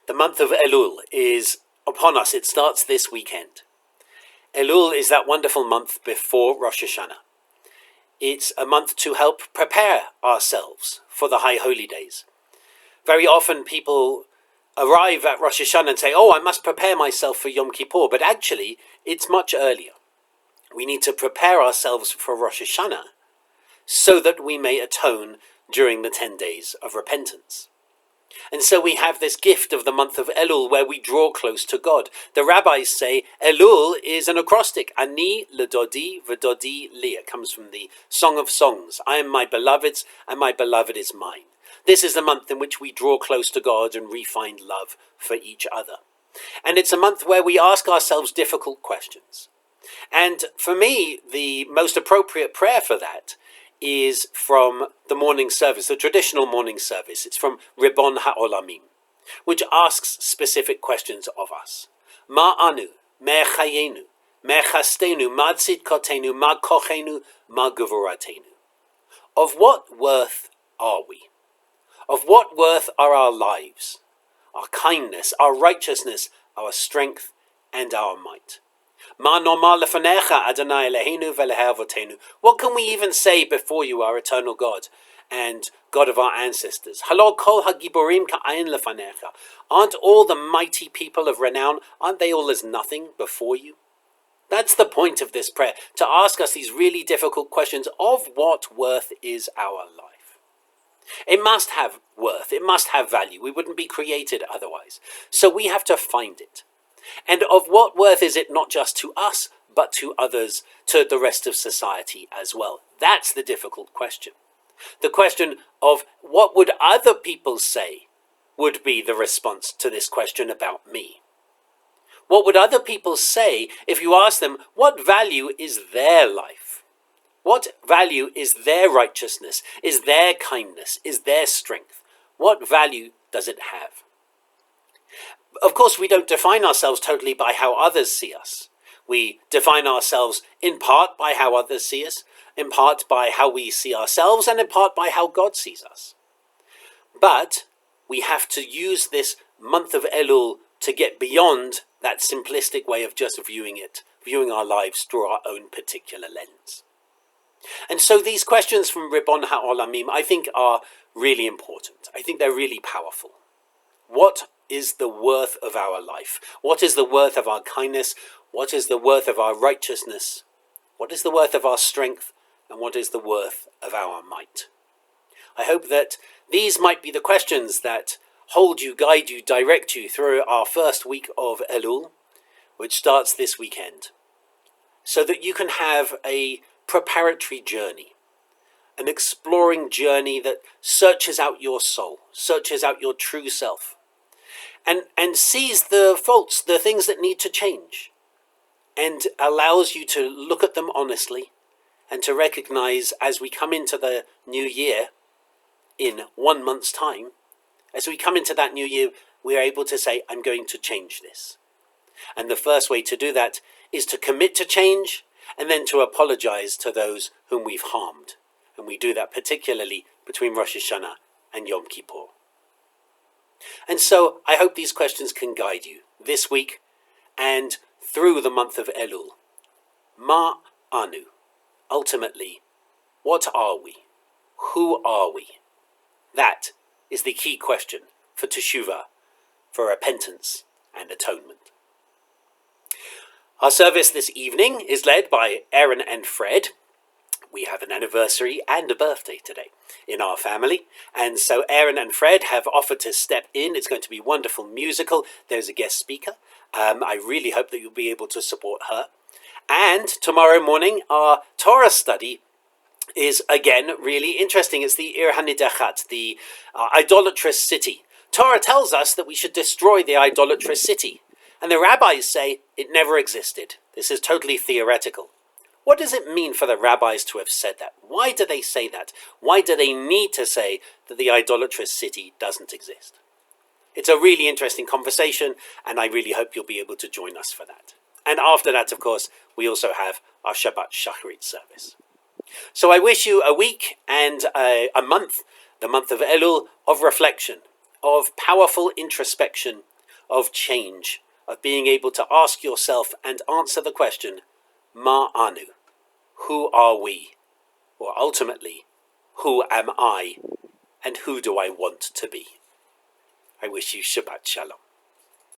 The month of Elul is upon us. It starts this weekend. Elul is that wonderful month before Rosh Hashanah. It's a month to help prepare ourselves for the high holy days. Very often people arrive at Rosh Hashanah and say, oh, I must prepare myself for Yom Kippur. But actually, it's much earlier. We need to prepare ourselves for Rosh Hashanah so that we may atone during the 10 days of repentance. And so we have this gift of the month of Elul where we draw close to God. The rabbis say Elul is an acrostic. Ani ledodi v'dodi li. It comes from the Song of Songs. I am my beloved's and my beloved is mine. This is the month in which we draw close to God and refine love for each other. And it's a month where we ask ourselves difficult questions. And for me, the most appropriate prayer for that is from the morning service, the traditional morning service. It's from Ribbon Ha'olamim, which asks specific questions of us. Ma anu, me chayenu, me chastenu, ma tzidkotenu, ma kochenu, ma guvuratenu. Of what worth are we? Of what worth are our lives, our kindness, our righteousness, our strength, and our might? What can we even say before you, our eternal God and God of our ancestors? Aren't all the mighty people of renown, aren't they all as nothing before you? That's the point of this prayer, to ask us these really difficult questions. Of what worth is our life? It must have worth, it must have value. We wouldn't be created otherwise. So we have to find it. And of what worth is it not just to us, but to others, to the rest of society as well? That's the difficult question. The question of what would other people say would be the response to this question about me. What would other people say if you ask them what value is their life? What value is their righteousness, is their kindness, is their strength? What value does it have? Of course, we don't define ourselves totally by how others see us. We define ourselves in part by how others see us, in part by how we see ourselves, and in part by how God sees us. But we have to use this month of Elul to get beyond that simplistic way of just viewing our lives through our own particular lens. And so these questions from Ribbon Ha'olamim, I think, are really important. I think they're really powerful. What is the worth of our life? What is the worth of our kindness? What is the worth of our righteousness? What is the worth of our strength? And what is the worth of our might? I hope that these might be the questions that hold you, guide you, direct you through our first week of Elul, which starts this weekend, so that you can have a preparatory journey, an exploring journey that searches out your soul, searches out your true self, and sees the faults, the things that need to change, and allows you to look at them honestly and to recognize as we come into the new year in 1 month's time, as we come into that new year, we are able to say, I'm going to change this. And the first way to do that is to commit to change and then to apologize to those whom we've harmed. And we do that particularly between Rosh Hashanah and Yom Kippur. And so I hope these questions can guide you this week and through the month of Elul. Ma anu. Ultimately, what are we? Who are we? That is the key question for teshuvah, for repentance and atonement. Our service this evening is led by Aaron and Fred. We have an anniversary and a birthday today in our family. And so Aaron and Fred have offered to step in. It's going to be a wonderful musical. There's a guest speaker. I really hope that you'll be able to support her. And tomorrow morning, our Torah study is again really interesting. It's the Ir HaNidachat, the idolatrous city. Torah tells us that we should destroy the idolatrous city. And the rabbis say it never existed. This is totally theoretical. What does it mean for the rabbis to have said that? Why do they say that? Why do they need to say that the idolatrous city doesn't exist? It's a really interesting conversation, and I really hope you'll be able to join us for that. And after that, of course, we also have our Shabbat Shacharit service. So I wish you a week and a month, the month of Elul, of reflection, of powerful introspection, of change, of being able to ask yourself and answer the question, Ma anu, who are we? Or ultimately, who am I, and who do I want to be? I wish you Shabbat Shalom.